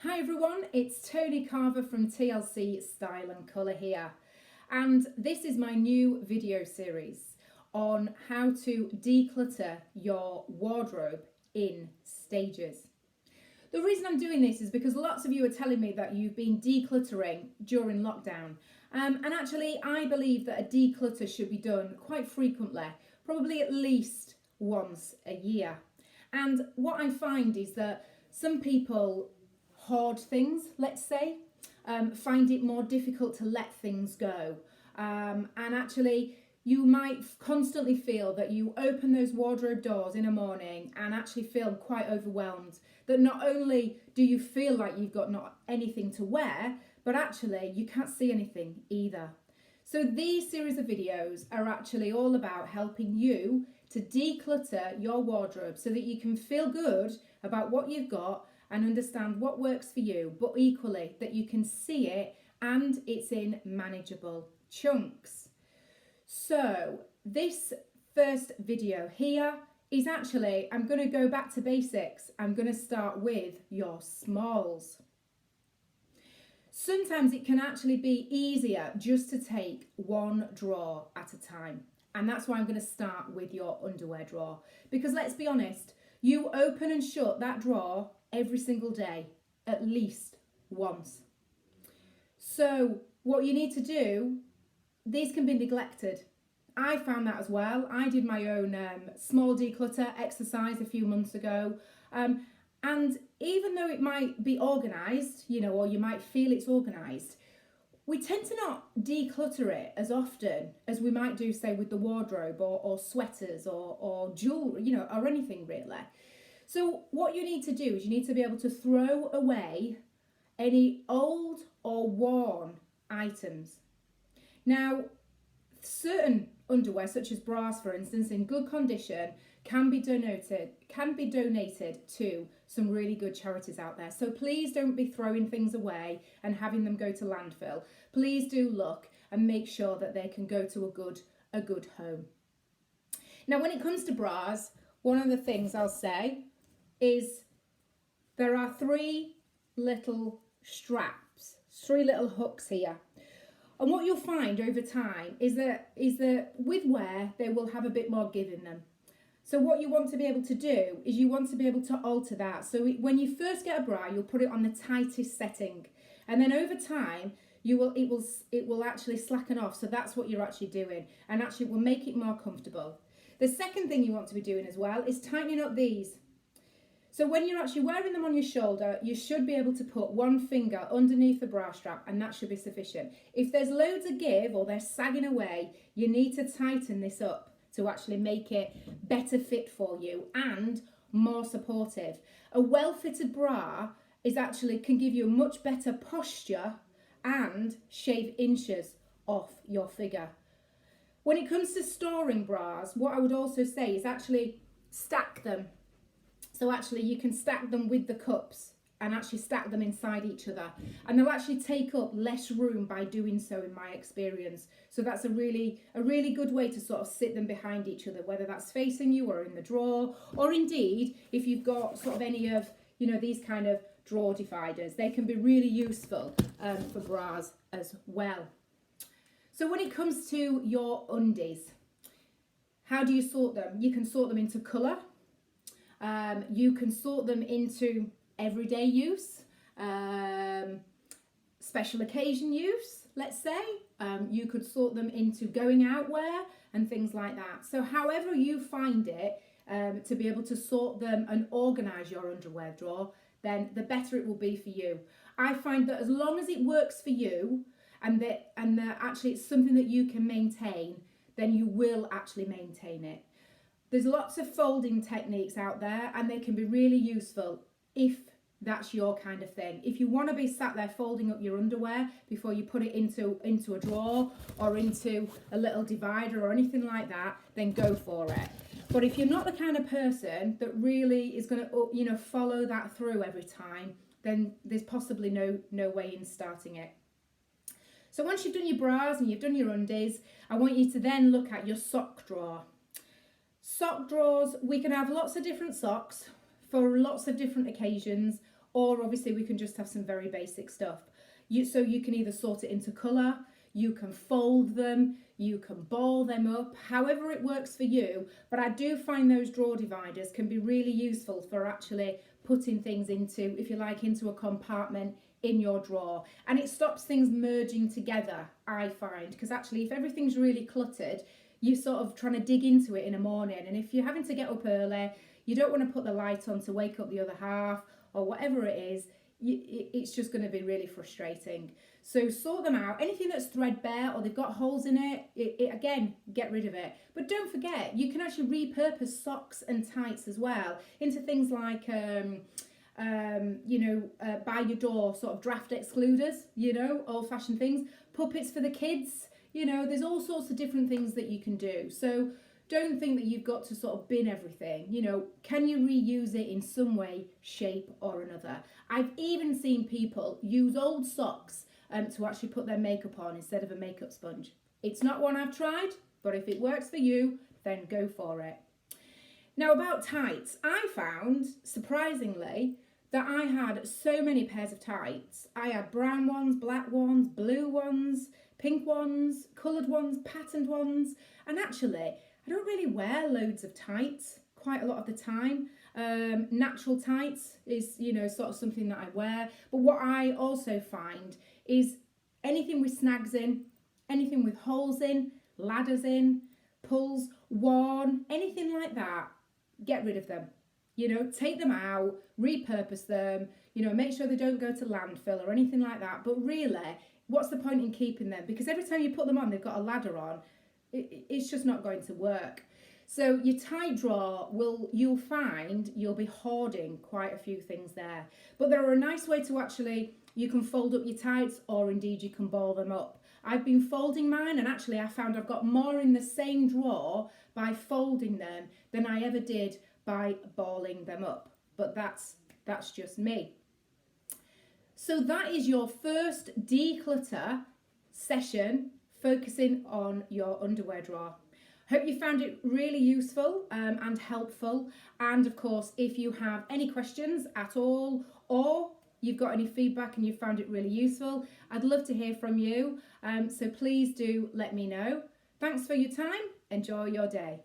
Hi everyone, it's Toni Carver from TLC Style Colour here, and this is my new video series on how to declutter your wardrobe in stages. The reason I'm doing this is because lots of you are telling me that you've been decluttering during lockdown, and actually I believe that a declutter should be done quite frequently, probably at least once a year. And what I find is that some people hoard things, let's say, find it more difficult to let things go. And actually, you might constantly feel that you open those wardrobe doors in a morning and actually feel quite overwhelmed. That not only do you feel like you've got not anything to wear, but actually you can't see anything either. So these series of videos are actually all about helping you to declutter your wardrobe so that you can feel good about what you've got and understand what works for you, but equally that you can see it and it's in manageable chunks. So this first video here is actually, I'm going to go back to basics. I'm going to start with your smalls. Sometimes it can actually be easier just to take one drawer at a time. And that's why I'm going to start with your underwear drawer. Because let's be honest, you open and shut that drawer every single day, at least once. So what you need to do, these can be neglected. I found that as well. I did my own small declutter exercise a few months ago. And even though it might be organised, or you might feel it's organised, we tend to not declutter it as often as we might do, say, with the wardrobe or sweaters or jewellery, or anything really. So what you need to do is you need to be able to throw away any old or worn items. Now, certain underwear, such as bras, for instance, in good condition, can be donated to some really good charities out there. So please don't be throwing things away and having them go to landfill. Please do look and make sure that they can go to a good home. Now, when it comes to bras, one of the things I'll say is there are three little straps, three little hooks here. And what you'll find over time is that with wear, they will have a bit more give in them. So what you want to be able to do is you want to be able to alter that. So when you first get a bra, you'll put it on the tightest setting. And then over time, it will actually slacken off. So that's what you're actually doing. And actually will make it more comfortable. The second thing you want to be doing as well is tightening up these. So when you're actually wearing them on your shoulder, you should be able to put one finger underneath the bra strap and that should be sufficient. If there's loads of give or they're sagging away, you need to tighten this up to actually make it better fit for you and more supportive. A well-fitted bra can give you a much better posture and shave inches off your figure. When it comes to storing bras, what I would also say is actually stack them. So actually you can stack them with the cups and actually stack them inside each other. And they'll actually take up less room by doing so, in my experience. So that's a really good way to sort of sit them behind each other, whether that's facing you or in the drawer, or indeed if you've got sort of any of, these kind of drawer dividers, they can be really useful for bras as well. So when it comes to your undies, how do you sort them? You can sort them into colour. You can sort them into everyday use, special occasion use, let's say. You could sort them into going out wear and things like that. So however you find it to be able to sort them and organise your underwear drawer, then the better it will be for you. I find that as long as it works for you and that actually it's something that you can maintain, then you will actually maintain it. There's lots of folding techniques out there and they can be really useful if that's your kind of thing. If you want to be sat there folding up your underwear before you put it into a drawer or into a little divider or anything like that, then go for it. But if you're not the kind of person that really is going to, follow that through every time, then there's possibly no way in starting it. So once you've done your bras and you've done your undies, I want you to then look at your sock drawer. Sock drawers, we can have lots of different socks for lots of different occasions. or obviously we can just have some very basic stuff. So you can either sort it into colour, you can fold them, you can ball them up, however it works for you. But I do find those drawer dividers can be really useful for actually putting things into, if you like, into a compartment in your drawer. And it stops things merging together, I find, because actually if everything's really cluttered, you're sort of trying to dig into it in the morning. And if you're having to get up early, you don't want to put the light on to wake up the other half or whatever it is, it's just going to be really frustrating. So sort them out. Anything that's threadbare or they've got holes in it, again, get rid of it. But don't forget, you can actually repurpose socks and tights as well into things like, by your door, sort of draft excluders, old-fashioned things, puppets for the kids, there's all sorts of different things that you can do. So don't think that you've got to sort of bin everything. Can you reuse it in some way, shape or another? I've even seen people use old socks to actually put their makeup on instead of a makeup sponge. It's not one I've tried, but if it works for you, then go for it. Now about tights, I found, surprisingly, that I had so many pairs of tights. I had brown ones, black ones, blue ones, pink ones, coloured ones, patterned ones, and actually I don't really wear loads of tights quite a lot of the time. Natural tights is, sort of something that I wear. But what I also find is anything with snags in, anything with holes in, ladders in, pulls, worn, anything like that, get rid of them. Take them out, repurpose them, make sure they don't go to landfill or anything like that. But really, what's the point in keeping them? Because every time you put them on, they've got a ladder on. It's just not going to work. So your tight drawer, you'll find you'll be hoarding quite a few things there. But there are a nice way to actually, you can fold up your tights or indeed you can ball them up. I've been folding mine and actually I found I've got more in the same drawer by folding them than I ever did by balling them up. But that's just me. So that is your first declutter session focusing on your underwear drawer. Hope you found it really useful and helpful. And of course, if you have any questions at all or you've got any feedback and you found it really useful, I'd love to hear from you. So please do let me know. Thanks for your time. Enjoy your day.